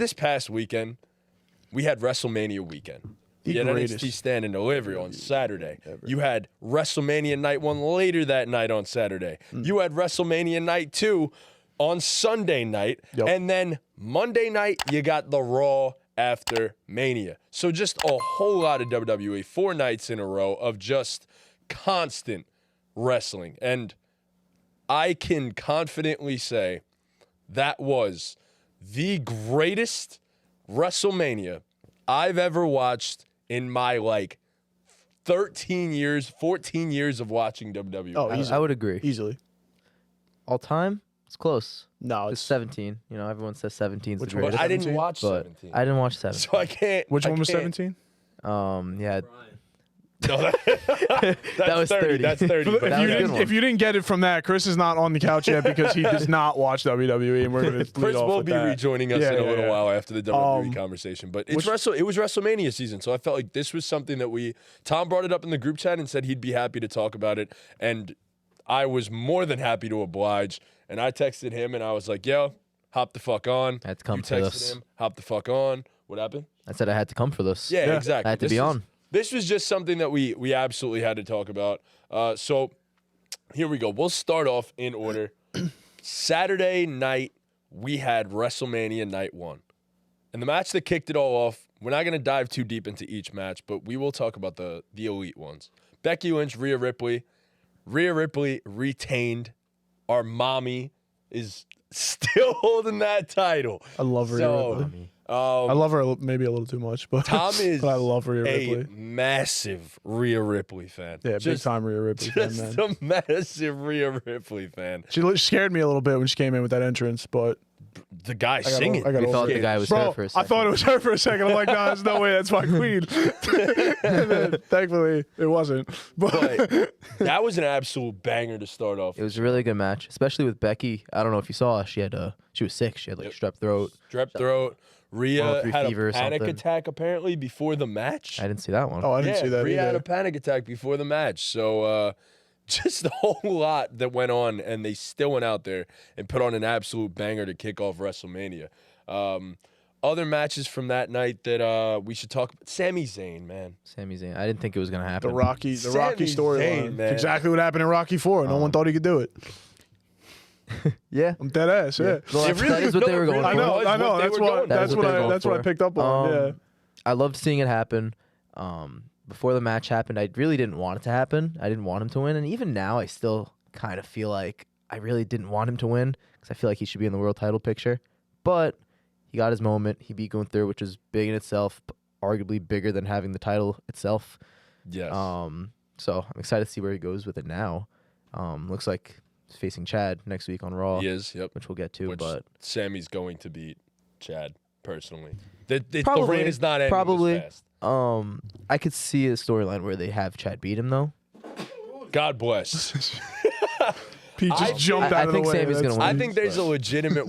this past weekend, we had WrestleMania weekend. You had NXT Stand and Delivery on Saturday. You had WrestleMania Night 1 later that night on Saturday. You had WrestleMania Night 2 on Sunday night. And then Monday night, you got the Raw after Mania. So just a whole lot of WWE, 4 nights in a row of just constant wrestling. And I can confidently say that was the greatest WrestleMania I've ever watched in my, 13 years, 14 years of watching WWE. Oh, I would agree. Easily. All time? It's close. No, it's 17. You know, everyone says 17 is the Which one? greatest. I didn't watch 17. I didn't watch 17. So I can't. Which one was 17? Yeah. No, that was 30. That's 30. But If you didn't get it from that, Chris is not on the couch yet because he does not watch WWE, and we're going to Chris will be rejoining us in a little while after the WWE conversation. But it was WrestleMania season, so I felt like this was something that Tom brought it up in the group chat and said he'd be happy to talk about it, and I was more than happy to oblige. And I texted him, and I was like, yo, hop the fuck on. I had to come you for texted this. him, hop the fuck on. What happened? I said I had to come for this. Yeah, exactly. I had to be on. This was just something that we absolutely had to talk about. So here we go. We'll start off in order. Saturday night, we had WrestleMania Night 1. And the match that kicked it all off, we're not going to dive too deep into each match, but we will talk about the elite ones. Becky Lynch, Rhea Ripley. Rhea Ripley retained. Our mommy is still holding that title. I love Rhea Ripley. I love her maybe a little too much, but Tom is but I love Rhea Ripley. A massive Rhea Ripley fan. Yeah, big time Rhea Ripley fan, Just man. a massive Rhea Ripley fan. She scared me a little bit when she came in with that entrance, but the guy singing. We thought the guy was her for a second. I thought it was her for a second. I'm like, no, there's no way that's my queen. And then, thankfully, it wasn't. But that was an absolute banger to start off. It was a really good match, especially with Becky. I don't know if you saw, she was sick. She had strep throat. Strep throat. Rhea had fever a panic attack apparently before the match. I didn't see that one. Oh, I didn't see that Rhea either. had a panic attack before the match. So just a whole lot that went on, and they still went out there and put on an absolute banger to kick off WrestleMania. Other matches from that night that we should talk about. Sami Zayn, man. Sami Zayn. I didn't think it was going to happen. The Rocky storyline. Man. Exactly what happened in Rocky 4. No one thought he could do it. Yeah. I'm dead ass, yeah. Well, that is what they were going for. I know. That's what I picked up on. Yeah. I loved seeing it happen. Before the match happened, I really didn't want it to happen. I didn't want him to win. And even now, I still kind of feel like I really didn't want him to win because I feel like he should be in the world title picture. But he got his moment. He beat Gunther, which is big in itself, arguably bigger than having the title itself. Yes. So I'm excited to see where he goes with it now. Looks like he's facing Chad next week on Raw. He is, yep. Which we'll get to. But Sammy's going to beat Chad, personally. The probably, reign is not ending this fast. I could see a storyline where they have Chad beat him, though. God bless. Pete just jumped out of the way. Sammy's gonna win. I think there's a legitimate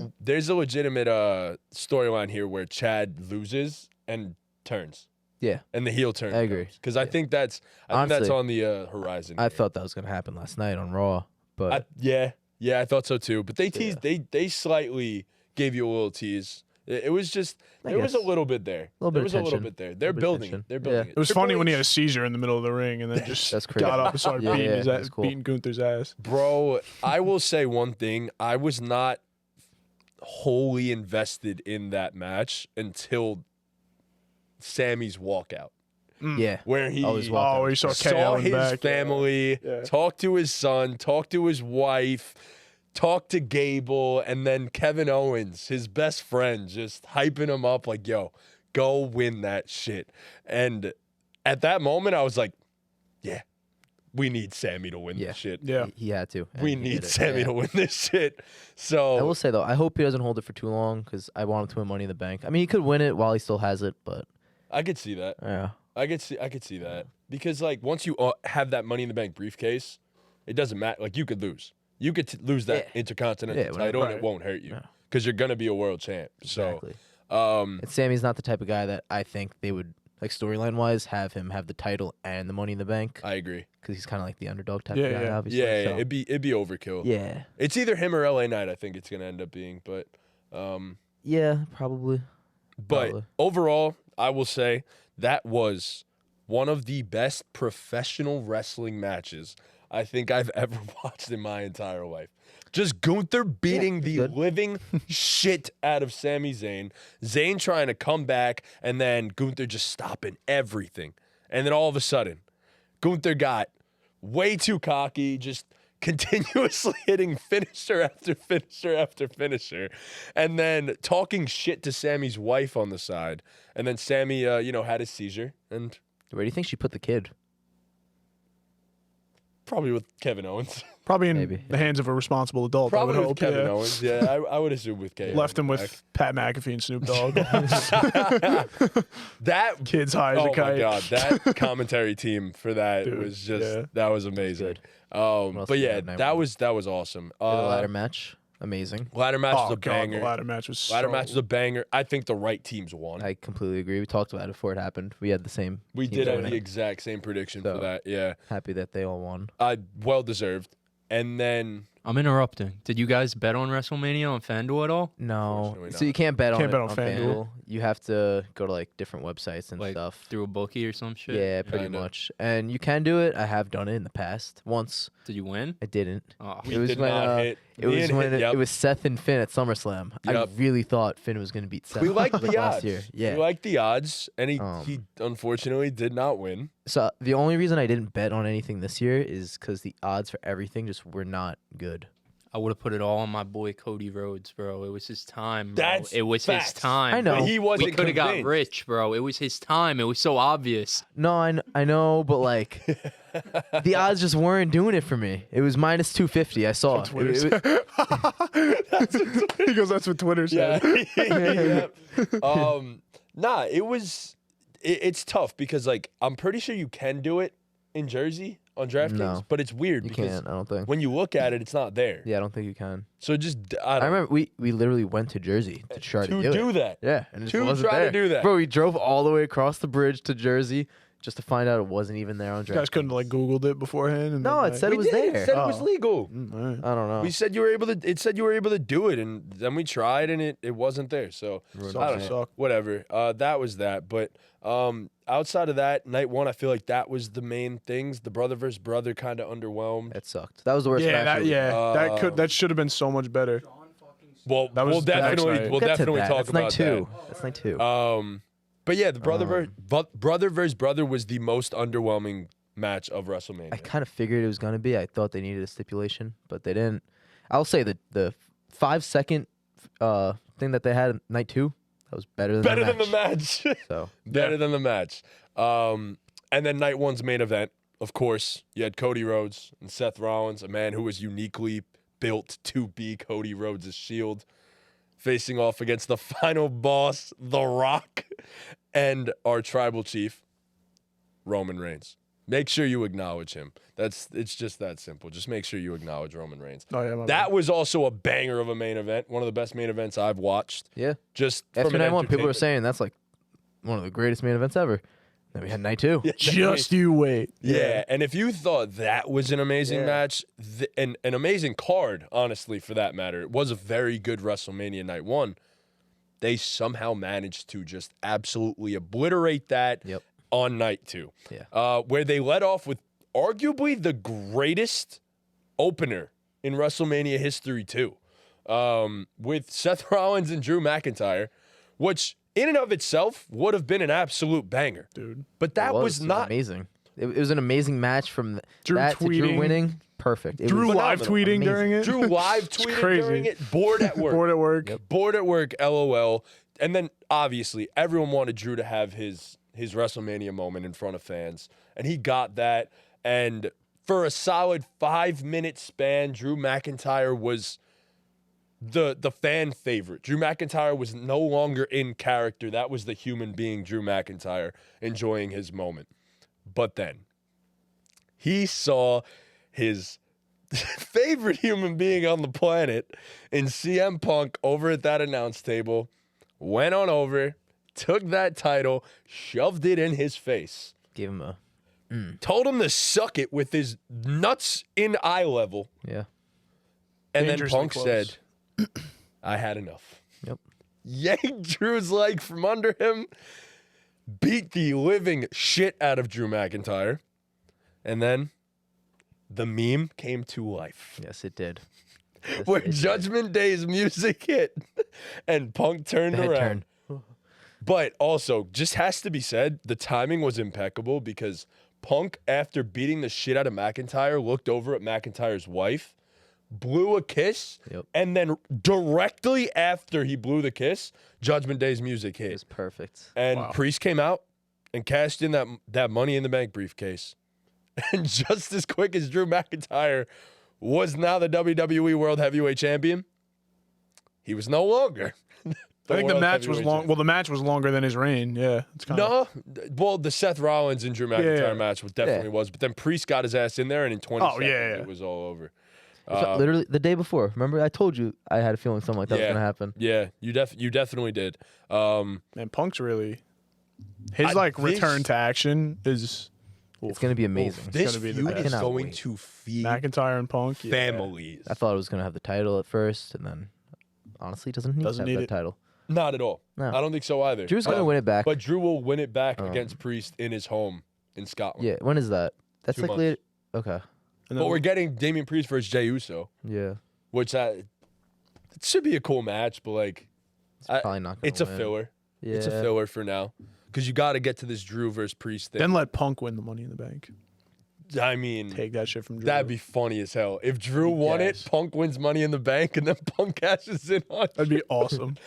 storyline here where Chad loses and turns. Yeah. And the heel turn. I agree. Because I think that's on the horizon. I thought that was going to happen last night on Raw. But I thought so too. But they teased, they slightly gave you a little tease. It was just, there was a little bit there. There was a little bit there. They're building it. They're building it. It was funny when he had a seizure in the middle of the ring and then just got up and started beating Gunther's ass. Bro, I will say one thing. I was not wholly invested in that match until Sammy's walkout. Yeah. Where he where he saw his family, talked to his son, talked to his wife, talked to Gable, and then Kevin Owens, his best friend, just hyping him up like, yo, go win that shit. And at that moment, I was like, yeah, we need Sammy to win this shit. Yeah. He had to. We need Sammy to win this shit. So I will say, though, I hope he doesn't hold it for too long because I want him to win Money in the Bank. I mean, he could win it while he still has it, but I could see that. Yeah. I could see that. Because, like, once you have that Money in the Bank briefcase, it doesn't matter. Like, you could lose. You could lose that Intercontinental title, and it won't hurt you because you're going to be a world champ. Exactly. So, and Sammy's not the type of guy that I think they would, like, storyline-wise, have him have the title and the Money in the Bank. I agree. Because he's kind of like the underdog type of guy, obviously. Yeah, so. it'd be overkill. Yeah. It's either him or LA Knight, I think it's going to end up being. But yeah, probably. But Probably. overall, I will say that was one of the best professional wrestling matches I think I've ever watched in my entire life. Just Gunther beating the good. living shit out of Sami Zayn. Zayn trying to come back, and then Gunther just stopping everything. And then all of a sudden, Gunther got way too cocky, just continuously hitting finisher after finisher after finisher, and then talking shit to Sammy's wife on the side. And then Sammy, had a seizure, and Where do you think she put the kid? probably with Kevin Owens. Probably in Maybe. the hands of a responsible adult. Probably I would with hope. Kevin Yeah. Owens. Yeah, I would assume with Kevin. Left him with Pat McAfee and Snoop Dogg. That Kids high as oh a kite. my god, that commentary team for that Dude, was just yeah. that was amazing. Good. But did you yeah, have night that one? was awesome. The ladder match, amazing. Ladder match was Oh a god, banger. the ladder match was Ladder so... match was a banger. I think the right teams won. I completely agree. We talked about it before it happened. We had the same. We teams did have winning. the exact same prediction for So- that. Yeah, Happy that they all won. well deserved. And then I'm interrupting. Did you guys bet on WrestleMania on FanDuel at all? No, Unfortunately so you can't bet Can't on bet it on on FanDuel. FanDuel. You have to go to like different websites and Like stuff. through a bookie or some shit? Yeah, pretty Kinda. much. And you can do it. I have done it in the past. Once Did you win? I didn't. Oh, we It was did when, not hit. It Me was and when hit, yep. it was Seth and Finn at SummerSlam. I Yep. really thought Finn was going to beat Seth. We liked the last odds. year. Yeah. We liked the odds, and he Um, unfortunately did not win. So the only reason I didn't bet on anything this year is because the odds for everything just were not good. I would have put it all on my boy Cody Rhodes, bro. It was his time, bro. That's it was facts. his time. I know. But he wasn't We could have got convinced. rich, bro. It was his time. It was so obvious. No, I know, but like the odds just weren't doing it for me. It was minus 250. I saw. That's what Twitter It- it- He goes, that's what Twitter Yeah. said. Nah, it's tough because like I'm pretty sure you can do it in Jersey on DraftKings, No. but it's weird you because can't. I don't think. when you look at it, it's not there. Yeah, I don't think you can. So just I don't remember we literally went to Jersey to try to do it. that. Yeah, and it just To wasn't try to there. do that. Bro, we drove all the way across the bridge to Jersey just to find out it wasn't even there on You guys DraftKings. couldn't like Googled it beforehand. And No, then, it said We it was did. there. It said it was Oh. legal. all right. I don't know. We said you were able to. It said you were able to do it, and then we tried, and it wasn't there. So Ruined I it. don't know. Suck. Whatever. That was that. But outside of that, night one, I feel like that was the main things. The brother versus brother kind of underwhelmed. It sucked. That was the worst Yeah, match. that should have been so much better. Well, That was we'll the next definitely night. we'll Get to definitely that. talk That's about night two. That's night two. that. But yeah, the brother versus brother was the most underwhelming match of WrestleMania. I kind of figured it was gonna be. I thought they needed a stipulation, but they didn't. I'll say that the 5-second thing that they had in night two, that was better than Better the than the match. So Better than the match. And then night one's main event, of course, you had Cody Rhodes and Seth Rollins, a man who was uniquely built to be Cody Rhodes' shield, facing off against the final boss, The Rock, and our tribal chief, Roman Reigns. Make sure you acknowledge him. It's just that simple. Just make sure you acknowledge Roman Reigns. Oh yeah, my That bad. was also a banger of a main event. One of the best main events I've watched. yeah, Just after from an night one, people were entertainment- saying that's like one of the greatest main events ever. Then we had night two. Yeah, Just you wait. Yeah, and if you thought that was an amazing Yeah. match, an amazing card, honestly, for that matter, it was a very good WrestleMania night one. They somehow managed to just absolutely obliterate that Yep. on night two. Yeah. Where they led off with arguably the greatest opener in WrestleMania history, too, with Seth Rollins and Drew McIntyre, which in and of itself would have been an absolute banger. Dude. But that It was It not. amazing. It was an amazing match from Drew that to Drew tweeting. winning. Perfect. It Drew was live phenomenal. tweeting Amazing. during it. Drew live tweeted crazy. during it, bored at work. Bored at work. Bored at work, LOL. And then obviously everyone wanted Drew to have his WrestleMania moment in front of fans. And he got that. And for a solid 5-minute span, Drew McIntyre was the fan favorite. Drew McIntyre was no longer in character. That was the human being Drew McIntyre enjoying his moment. But then he saw his favorite human being on the planet in CM Punk over at that announce table, went on over, took that title, shoved it in his face, Gave him a told him to suck it with his nuts in eye level, yeah. and then Dangerously Punk close. said, I had enough. Yep. yanked Drew's leg from under him, beat the living shit out of Drew McIntyre, and then the meme came to life. Yes, it did. Where Judgment Day's music hit and Punk turned around. But also, just has to be said, the timing was impeccable because Punk, after beating the shit out of McIntyre, looked over at McIntyre's wife, blew a kiss, and then directly after he blew the kiss, Judgment Day's music hit. It was perfect. And Priest came out and cashed in that Money in the Bank briefcase. And just as quick as Drew McIntyre was now the WWE World Heavyweight Champion, he was no longer. I think the match was long. Well, the match was longer than his reign. Yeah, it's kind of. No, well, the Seth Rollins and Drew McIntyre match was definitely was, but then Priest got his ass in there, and in 20 seconds it was all over. Literally the day before. Remember, I told you I had a feeling something like that was gonna happen. Yeah, you definitely did. And Punk's really his return to action is. It's gonna be amazing. This feud is going to feed McIntyre and Punk families. I thought it was gonna have the title at first, and then honestly, doesn't need that title. Not at all. No. I don't think so either. Drew's going to win it back. But Drew will win it back against Priest in his home in Scotland. Yeah, when is that? That's 2 like months. later. Okay. But we're getting Damian Priest versus Jey Uso. Yeah. Which it should be a cool match, but like... It's probably not going to win. It's a filler. Yeah. It's a filler for now. Because you got to get to this Drew versus Priest thing. Then let Punk win the Money in the Bank. I mean, take that shit from Drew. That'd be funny as hell. If Drew won it, Punk wins Money in the Bank, and then Punk cashes in on. That'd be awesome.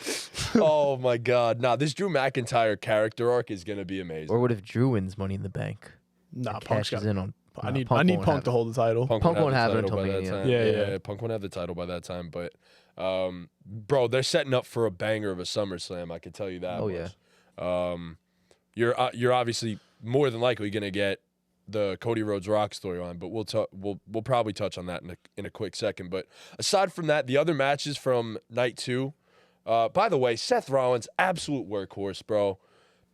Oh my God! Nah, this Drew McIntyre character arc is gonna be amazing. Or what if Drew wins Money in the Bank? Nah, Punk's cashes in on. I need Punk to hold the title. Punk won't have it until Mania. Yeah. Punk won't have the title by that time. But, bro, they're setting up for a banger of a SummerSlam. I can tell you that. Oh much. Yeah. You're obviously more than likely gonna get the Cody Rhodes Rock storyline, but we'll probably touch on that in a quick second. But aside from that, the other matches from night 2. By the way, Seth Rollins, absolute workhorse, bro.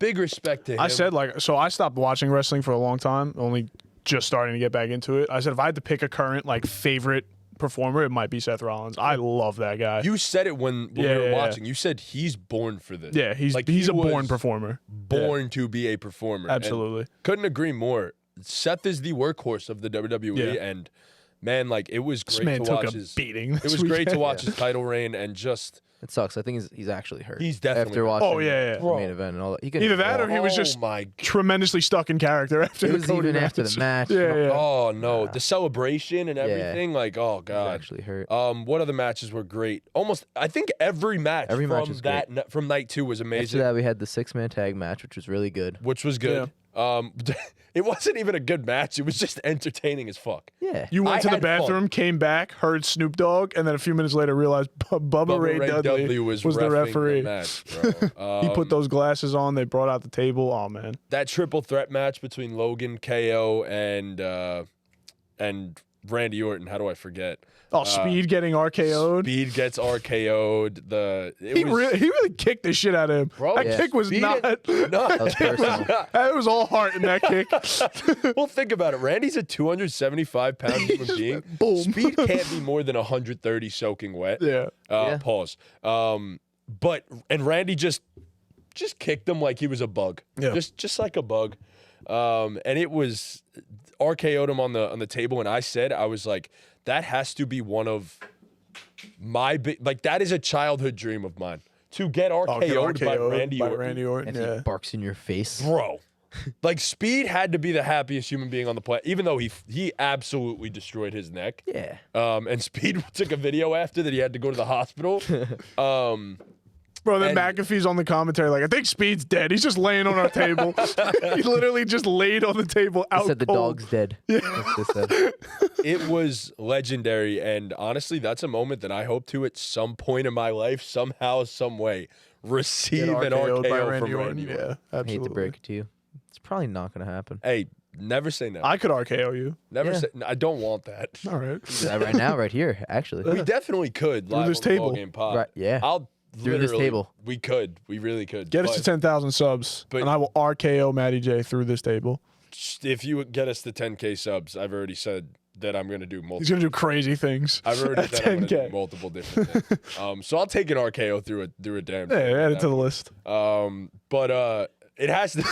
Big respect to him. I said I stopped watching wrestling for a long time, only just starting to get back into it. I said if I had to pick a current favorite performer, it might be Seth Rollins. I love that guy. You said it when we were watching. You said he's born for this. Yeah, he's a born performer. Born to be a performer. Absolutely. And couldn't agree more. Seth is the workhorse of the WWE, and man, it was great to watch his beating. It was great to watch his title reign, and just it sucks. I think he's actually hurt. He's definitely after watching the main event and all that. Either that or he was just tremendously stuck in character after it was even after the match. Yeah. Oh no, the celebration and everything. Oh God, he's actually hurt. What other matches were great? I think every match from night 2 was amazing. After that, we had the 6-man tag match, which was really good. Yeah. It wasn't even a good match. It was just entertaining as fuck. Yeah. You went to the bathroom, came back, heard Snoop Dogg, and then a few minutes later realized Bubba Ray Dudley was the referee. Match, bro. He put those glasses on. They brought out the table. Oh, man. That triple threat match between Logan, KO, and Randy Orton. How do I forget? Speed getting RKO'd. Speed gets RKO'd. He really kicked the shit out of him. Bro, that kick was Speed not. It was all heart in that kick. Well, think about it. Randy's a 275-pound human being. Boom. Speed can't be more than 130 soaking wet. Yeah. Pause. And Randy just kicked him like he was a bug. Yeah. Just like a bug. And it was RKO'd him on the table, and I was like, that has to be one of my that is a childhood dream of mine. To get RKO'd by Randy Orton. And he barks in your face. Bro. Speed had to be the happiest human being on the planet, even though he absolutely destroyed his neck. Yeah. And Speed took a video after that he had to go to the hospital. Bro, then McAfee's on the commentary I think Speed's dead. He's just laying on our table. He literally just laid on the table out said the cold. dog's dead. Yeah. It was legendary, and honestly, that's a moment that I hope to, at some point in my life, somehow, some way, receive an RKO from Randy Orton. Yeah, absolutely. I hate to break it to you. It's probably not going to happen. Hey, never say no. I could RKO you. Never say. I don't want that. All right. Right now, right here, actually. We definitely could Through live this on table. BallGame Pod. Right, yeah. Through this table. We could. We really could. Get us to 10,000 subs, and I will RKO Matty J through this table. If you get us to 10K subs, I've already said that I'm gonna do multiple. He's gonna do crazy things. I've already at said I'm gonna 10K. do multiple different things. So I'll take an RKO through a damn. Hey, add it to the list. But it has to.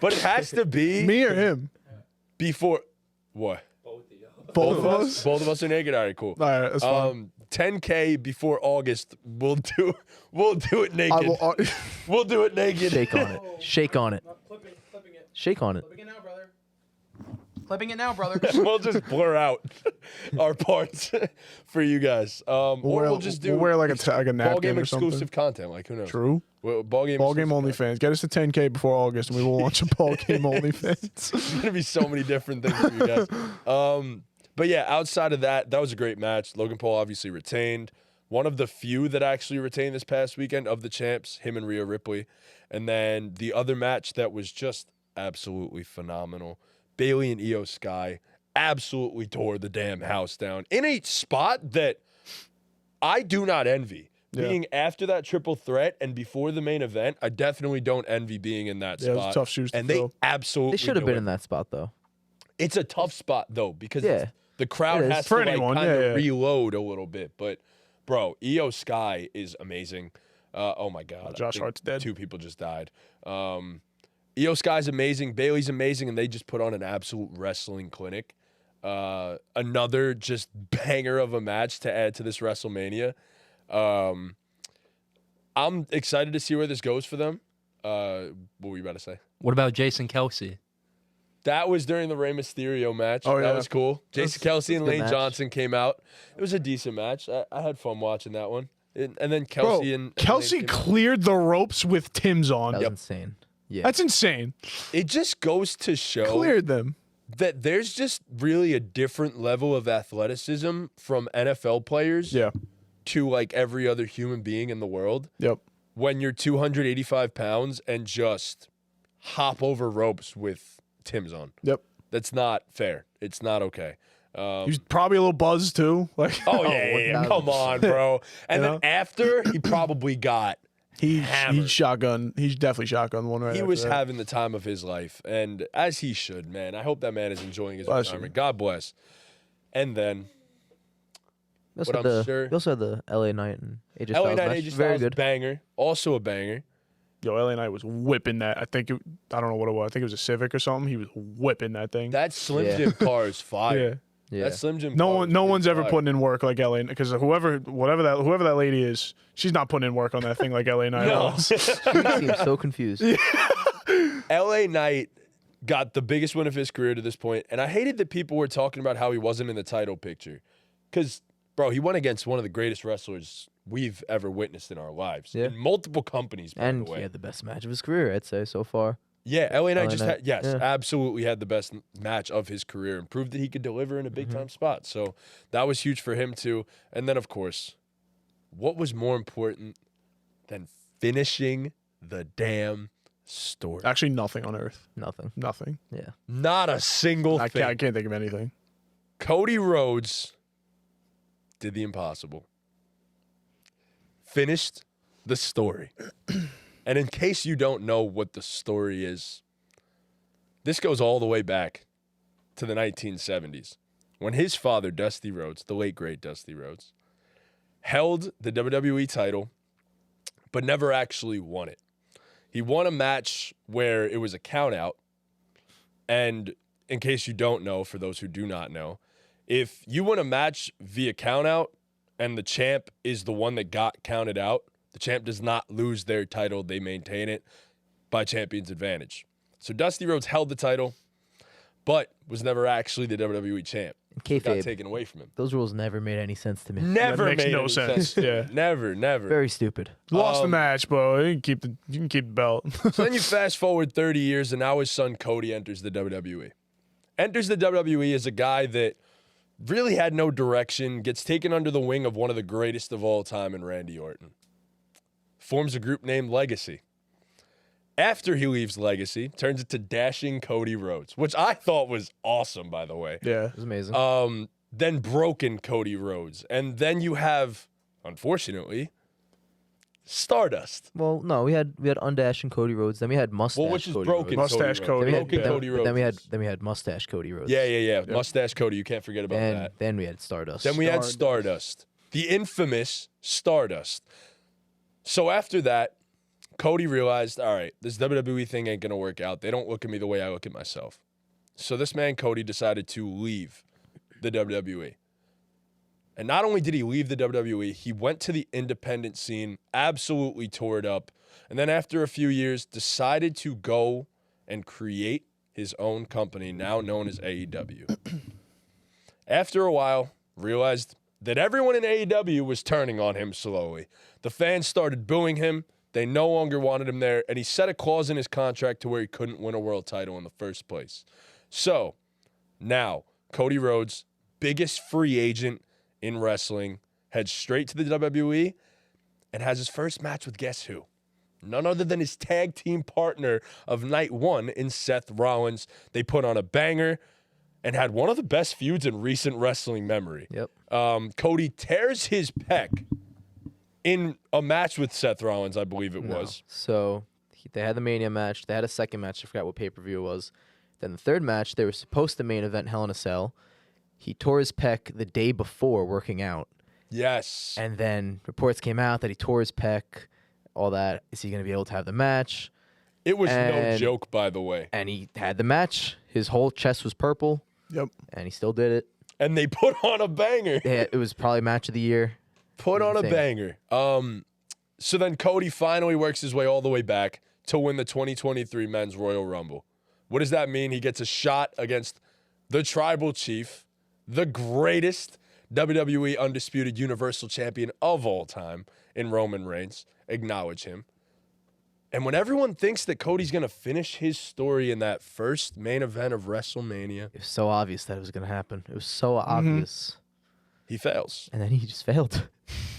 But it has to be Me or him? before what? Both of us. Both of us are naked. All right, cool. All right, that's fine. 10K before August. We'll do it naked. I will. We'll do it naked. Shake on it. Shake on it. Clipping it. Shake on it. Clipping it now, brother. Clipping it now, brother. We'll just blur out our parts for you guys. Or we'll just do We'll wear like a napkin BallGame or something. exclusive content. Like who knows? True. Well, BallGame BallGame exclusive OnlyFans. Get us to 10K before August, and we will launch a BallGame OnlyFans. There's gonna be so many different things for you guys. But yeah, outside of that, that was a great match. Logan Paul obviously retained. One of the few that actually retained this past weekend of the champs, him and Rhea Ripley. And then the other match that was just absolutely phenomenal, Bayley and Io Sky absolutely tore the damn house down in a spot that I do not envy. Yeah. Being after that triple threat and before the main event, I definitely don't envy being in that Yeah, it spot. was tough shoes to and they fill. absolutely They should have been in delivered. that spot though. It's a tough spot though because Yeah. the crowd It is. has For to anyone, kind of yeah. reload a little bit. But bro, Io Sky is amazing. Oh my god, I Josh think Hart's dead. 2 people just died. Io Sky's amazing. Bayley's amazing, and they just put on an absolute wrestling clinic. Another just banger of a match to add to this WrestleMania. I'm excited to see where this goes for them. What were you about to say? What about Jason Kelsey? That was during the Rey Mysterio match. Oh, That yeah. was cool. Jason Kelsey and that's a good Lane match. Johnson came out. It was a decent match. I had fun watching that one. And then Bro, Kelsey and Kelsey Lane came out. cleared the ropes with Tim's on. That was insane. Yeah. That's insane. It just goes to show Cleared them. that there's just really a different level of athleticism from NFL players Yeah. to like every other human being in the world. Yep. When you're 285 pounds and just hop over ropes with Tim's on. Yep. That's not fair. It's not okay. He was probably a little buzzed too. Like, Oh, yeah. Come on, bro. And You then know? after, he probably got he hammered. shotgun. He's definitely shotgun one right. He after was that. having the time of his life, and as he should, man. I hope that man is enjoying his Bless retirement. him. God bless. And then We also, But had I'm the, sure- we also had the LA Knight and AJ LA Styles Knight match. AJ Very Styles, good. banger, also a banger. Yo, LA Knight was whipping that. I don't know what it was. I think it was a Civic or something. He was whipping that thing. That Slim Yeah. Jim car is fire. Yeah. That Slim Jim. No car one, is no pretty one's ever fire. putting in work like LA because whoever that lady is, she's not putting in work on that thing like LA Knight No. was. He seems so confused. LA Knight got the biggest win of his career to this point, and I hated that people were talking about how he wasn't in the title picture, because bro, he went against one of the greatest wrestlers we've ever witnessed in our lives Yeah. in multiple companies. By And the way, he had the best match of his career, I'd say, so far. yeah, LA Knight LA just Knight, had, yes, yeah. absolutely had the best match of his career and proved that he could deliver in a big Mm-hmm. time spot. So that was huge for him too. And then, of course, what was more important than finishing the damn story? Actually, nothing on earth. Nothing. Nothing. Yeah. Not a single I thing. can't think of anything. Cody Rhodes did the impossible. Finished the story. And in case you don't know what the story is, this goes all the way back to the 1970s when his father, Dusty Rhodes, the late great Dusty Rhodes, held the WWE title but never actually won it. He won a match where it was a count out. And in case you don't know, for those who do not know, if you win a match via count out and the champ is the one that got counted out, the champ does not lose their title. They maintain it by champion's advantage. So Dusty Rhodes held the title, but was never actually the WWE champ. And It got kayfabe, taken away from him. those rules never made any sense to me. Never makes made no any sense. to me. Yeah. Never. Very stupid. Lost the match, bro. You can keep the belt. So then you fast forward 30 years, and now his son Cody enters the WWE. Enters the WWE as a guy that really had no direction, gets taken under the wing of one of the greatest of all time in Randy Orton. Forms a group named Legacy. After he leaves Legacy, turns it to Dashing Cody Rhodes, which I thought was awesome, by the way. Yeah. It was amazing. Then Broken Cody Rhodes. And then you have, unfortunately, Stardust. Well, no, we had Undash and Cody Rhodes. Then we had Mustache. Well, which is Cody broken Rhodes. Mustache Cody. Broken Yeah. Cody Rhodes. Then we had Mustache Cody Rhodes. Yeah. Mustache Cody. You can't forget about And that. then we had Stardust. Then we had Stardust. The infamous Stardust. So after that, Cody realized, all right, this WWE thing ain't going to work out. They don't look at me the way I look at myself. So this man, Cody, decided to leave the WWE. And not only did he leave the WWE, he went to the independent scene, absolutely tore it up. And then after a few years, decided to go and create his own company, now known as AEW. After a while, realized that everyone in AEW was turning on him slowly. The fans started booing him. They no longer wanted him there. And he set a clause in his contract to where he couldn't win a world title in the first place. So now, Cody Rhodes, biggest free agent in wrestling, heads straight to the WWE and has his first match with guess who? None other than his tag team partner of night one in Seth Rollins. They put on a banger and had one of the best feuds in recent wrestling memory. Yep. Cody tears his pec in a match with Seth Rollins, I believe it was. So they had the Mania match. They had a second match. I forgot what pay-per-view it was. Then the third match, they were supposed to main event Hell in a Cell. He tore his pec the day before working out. Yes. And then reports came out that he tore his pec, all that. Is he going to be able to have the match? It was no And- joke, by the way. And he had the match. His whole chest was purple, Yep. and he still did it. And they put on a banger. It was probably match of the year. Put on a Insane. banger. So then Cody finally works his way all the way back to win the 2023 Men's Royal Rumble. What does that mean? He gets a shot against the Tribal Chief, the greatest WWE Undisputed Universal Champion of all time in Roman Reigns. Acknowledge him. And when everyone thinks that Cody's going to finish his story in that first main event of WrestleMania, It was so obvious that it was going to happen. It was so obvious. he fails. And then he just failed.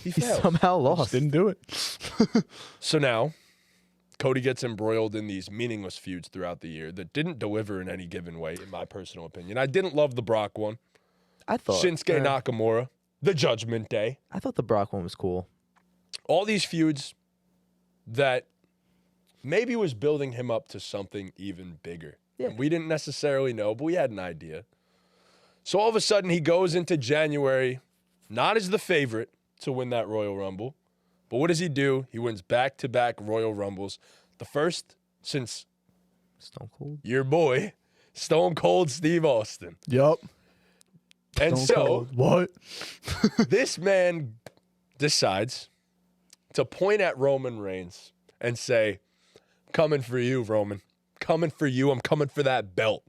He He fails. somehow Just lost. didn't do it. So now, Cody gets embroiled in these meaningless feuds throughout the year that didn't deliver in any given way, in my personal opinion. I didn't love the Brock one. I thought Shinsuke Nakamura, the Judgment Day. I thought the Brock one was cool. All these feuds that maybe was building him up to something even bigger. Yeah. And we didn't necessarily know, but we had an idea. So all of a sudden, he goes into January, not as the favorite to win that Royal Rumble. But what does he do? He wins back-to-back Royal Rumbles. The first since Stone Cold. your boy, Stone Cold Steve Austin. Yep. And Stone so Cold. What? this man decides to point at Roman Reigns and say, coming for you, Roman. Coming for you. I'm coming for that belt.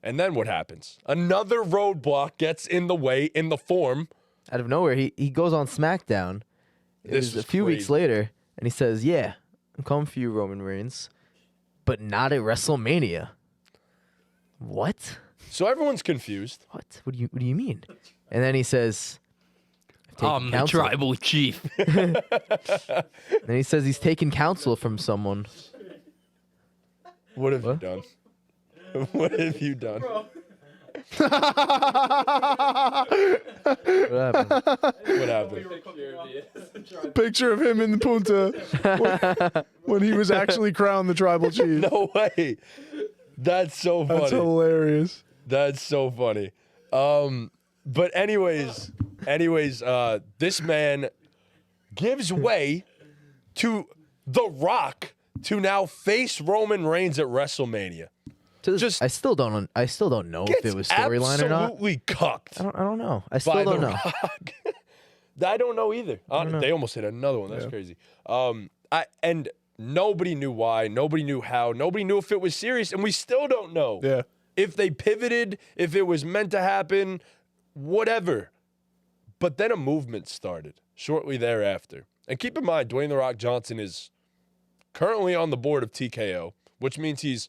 And then what happens? Another roadblock gets in the way in the form. Out of nowhere, he goes on SmackDown. It This was a was few weeks crazy. later, and he says, "Yeah, I'm coming for you, Roman Reigns, but not at WrestleMania." What? So everyone's confused. What? What do you mean? And then he says, "I've taken I'm the counsel." tribal chief. And he says he's taken counsel from someone. What have you done? What have you done? What happened? What happened? Picture of him in the Punta when he was actually crowned the tribal chief. No way. That's so funny. That's hilarious. That's so funny. But anyways, this man gives way to The Rock to now face Roman Reigns at WrestleMania. Just, I still don't know if Gets it was storyline or not. absolutely cucked I don't know. I by still The don't know. Rock. I don't know either. They almost hit another one. That's crazy. And nobody knew why. Nobody knew how. Nobody knew if it was serious, and we still don't know. Yeah. If they pivoted, if it was meant to happen, whatever. But then a movement started shortly thereafter. And keep in mind, Dwayne The Rock Johnson is currently on the board of TKO, which means he's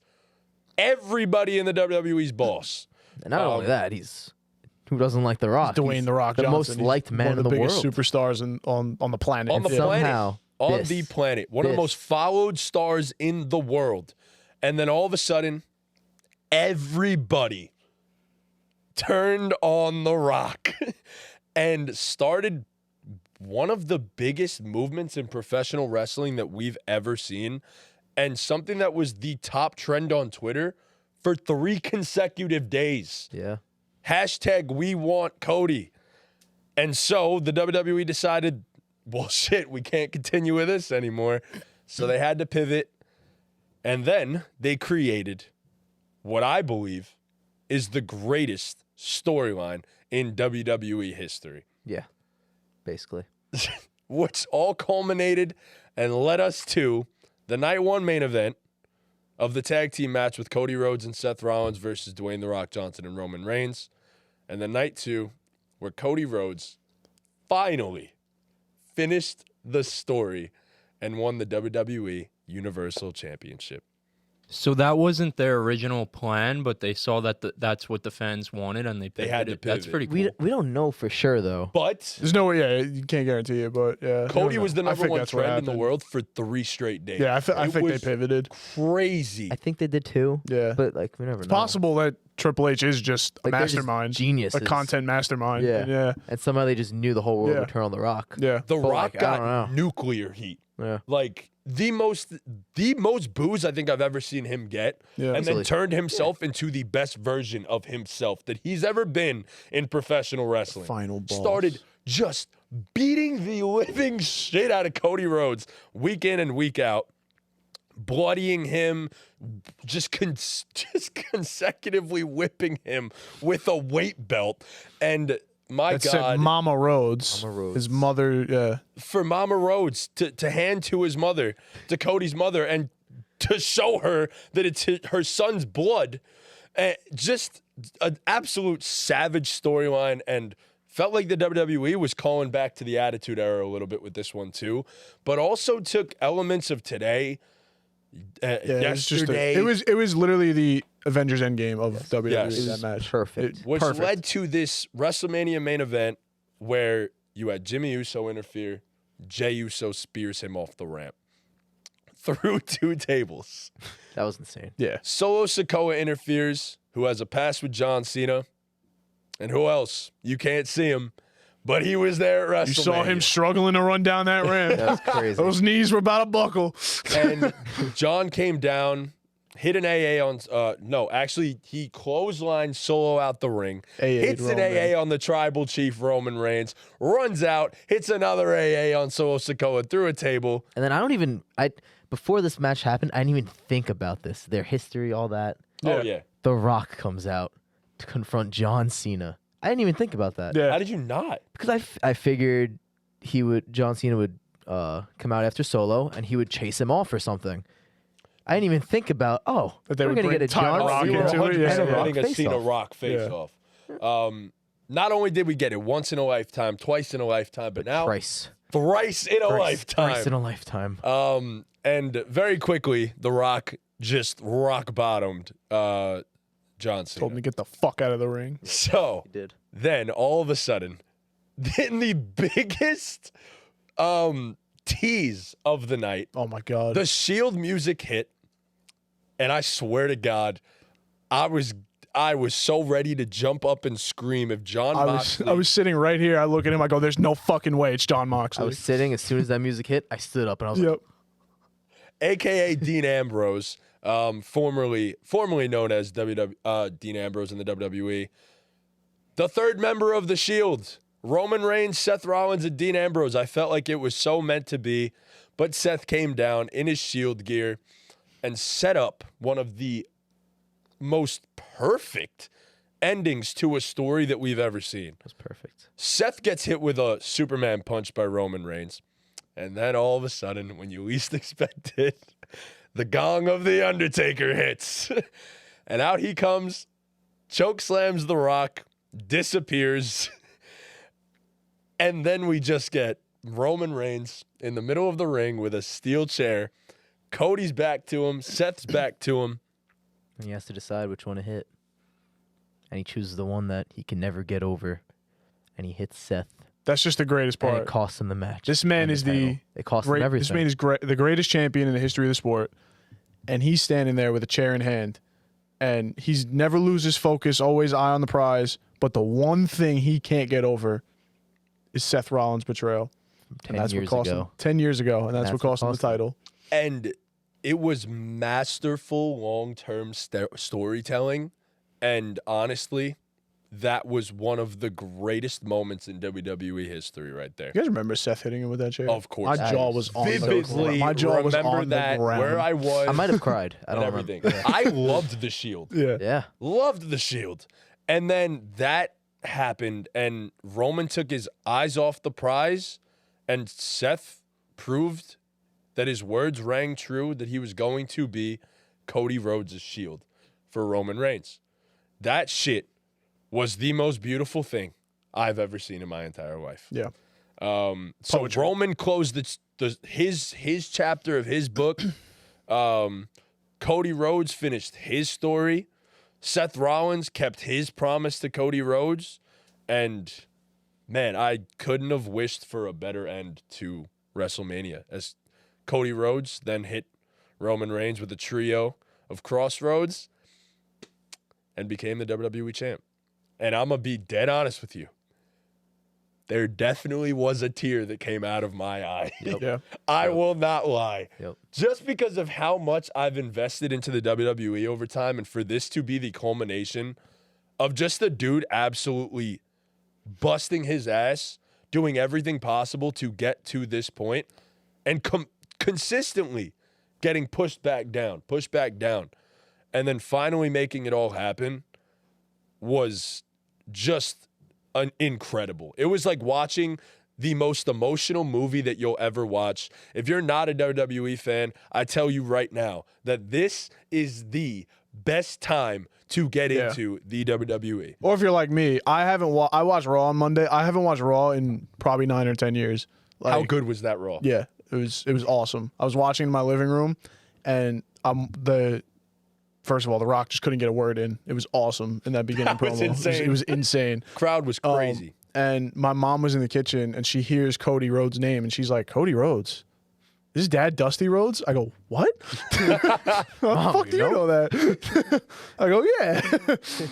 everybody in the WWE's boss. And not only that, who doesn't like The Rock? Dwayne He's The Rock the Johnson. most liked man one in of the the biggest world. superstars on the planet. On the And planet. somehow, On this- the planet. One of the this- most followed stars in the world. And then all of a sudden, everybody turned on The Rock and started one of the biggest movements in professional wrestling that we've ever seen, and something that was the top trend on Twitter for 3 consecutive days. Yeah. Hashtag we want Cody. And so the WWE decided, well, shit, we can't continue with this anymore. So they had to pivot. And then they created what I believe is the greatest storyline in WWE history. Yeah. Basically. Which all culminated and led us to the night 1 main event of the tag team match with Cody Rhodes and Seth Rollins versus Dwayne "The Rock" Johnson and Roman Reigns. And then night 2, where Cody Rhodes finally finished the story and won the WWE Universal Championship. So that wasn't their original plan, but they saw that that's what the fans wanted, and they had to pivoted. That's pivot. pretty cool. We don't know for sure though. But There's no way. Yeah, you can't guarantee it, but yeah. Cody was the I number think 1 that's what trend in the happened. world for 3 straight days. Yeah, I It think they was pivoted. crazy. I think they did too. Yeah. But like we never It's know. possible that Triple H is just a Like, they're just mastermind, geniuses. a content mastermind. Yeah. Yeah. And somehow they just knew the whole world Yeah. would turn on The Rock. Yeah. The But, Rock like, I don't got know. nuclear heat. Yeah. Like the most boos I think I've ever seen him get, Yeah. and then Easily. turned himself into the best version of himself that he's ever been in professional wrestling. Final boss. Started just beating the living shit out of Cody Rhodes week in and week out, bloodying him, just consecutively whipping him with a weight belt. And my That said God, Mama Rhodes. Mama Rhodes. His mother. Yeah. for Mama Rhodes to hand to his mother, to Cody's mother, and to show her that it's her son's blood. Just an absolute savage storyline, and felt like the WWE was calling back to the Attitude Era a little bit with this one too, but also took elements of today, Yeah, yesterday, it was literally the Avengers Endgame of WWE. Yes. That match. Perfect. which Perfect. led to this WrestleMania main event where you had Jimmy Uso interfere, Jey Uso spears him off the ramp through 2 tables. That was insane. Yeah. Solo Sikoa interferes, who has a past with John Cena. And who else? You can't see him, but he was there at WrestleMania. You saw him struggling to run down that ramp. That was crazy. Those knees were about to buckle. And John came down, hit an AA on, no, actually, he clotheslined Solo out the ring, hits an Roman. AA on the tribal chief Roman Reigns, runs out, hits another AA on Solo Sikoa through a table. And then before this match happened, I didn't even think about this. Their history, all that. Oh, yeah. The Rock comes out to confront John Cena. I didn't even think about that. Yeah. How did you not? Because I figured John Cena would come out after Solo and he would chase him off or something. I didn't even think about, That they we're would going to bring get a Ty John Rock we were into Cena it, 100% yeah, and a yeah. Rock getting a face Cena off. Rock face off. Not only did we get it once in a lifetime, twice in a lifetime, but now Thrice. thrice in a lifetime. Thrice in a lifetime. And very quickly, The Rock just rock bottomed John Cena. Told him to get the fuck out of the ring. So He did. then all of a sudden, in the biggest tease of the night, Oh my God. the Shield music hit, and I swear to God, I was so ready to jump up and scream if John Moxley. I was sitting right here. I look at him. I go, "There's no fucking way it's John I Moxley." was sitting. As soon as that music hit, I stood up and I was like, Yep. AKA Dean Ambrose, formerly known as Dean Ambrose in the WWE, the third member of the Shield, Roman Reigns, Seth Rollins, and Dean Ambrose. I felt like it was so meant to be, but Seth came down in his Shield gear and set up one of the most perfect endings to a story that we've ever seen. It was perfect. Seth gets hit with a Superman punch by Roman Reigns. And then all of a sudden, when you least expect it, the gong of The Undertaker hits. And out he comes, choke slams The Rock, disappears. And then we just get Roman Reigns in the middle of the ring with a steel chair. Cody's back to him. Seth's back to him. And he has to decide which one to hit. And he chooses the one that he can never get over. And he hits Seth. That's just the greatest And part. it costs him the match. This man and is title. the It cost him Great, everything. this man is the greatest champion in the history of the sport, and he's standing there with a chair in hand, and he's never loses focus, always eye on the prize. But the one thing he can't get over is Seth Rollins' betrayal. And 10 that's what years cost him ago. 10 years ago, and that's what cost him the title. And it was masterful long-term storytelling. And honestly, that was one of the greatest moments in WWE history right there. You guys remember Seth hitting him with that chair? Of course. My jaw was on the Vividly ground. My jaw was remember on that, the ground. where I was. I might have cried. I and don't everything. remember. I loved the Shield. Yeah. Yeah. Loved the Shield. And then that happened, and Roman took his eyes off the prize, and Seth proved that his words rang true, that he was going to be Cody Rhodes' Shield for Roman Reigns. That shit was the most beautiful thing I've ever seen in my entire life. Yeah. So Poetry. Roman closed his chapter of his book. Cody Rhodes finished his story. Seth Rollins kept his promise to Cody Rhodes. And, man, I couldn't have wished for a better end to WrestleMania, as Cody Rhodes then hit Roman Reigns with a trio of crossroads and became the WWE champ. And I'm going to be dead honest with you. There definitely was a tear that came out of my eye. Yeah. I will not lie. Yep. Just because of how much I've invested into the WWE over time, and for this to be the culmination of just the dude absolutely busting his ass, doing everything possible to get to this point, and consistently getting pushed back down, and then finally making it all happen was just incredible. It was like watching the most emotional movie that you'll ever watch. If you're not a WWE fan, I tell you right now that this is the best time to get into the WWE. Or if you're like me, I watched Raw on Monday. I haven't watched Raw in probably 9 or 10 years. Like, How good was that Raw? Yeah, it was awesome. I was watching in my living room, and first of all, The Rock just couldn't get a word in. It was awesome in that beginning That was promo. insane. It was insane. Crowd was crazy. And my mom was in the kitchen, and she hears Cody Rhodes' name, and she's like, "Cody Rhodes? Is his dad Dusty Rhodes?" I go, "What? How the fuck do you know that?" I go, "Yeah."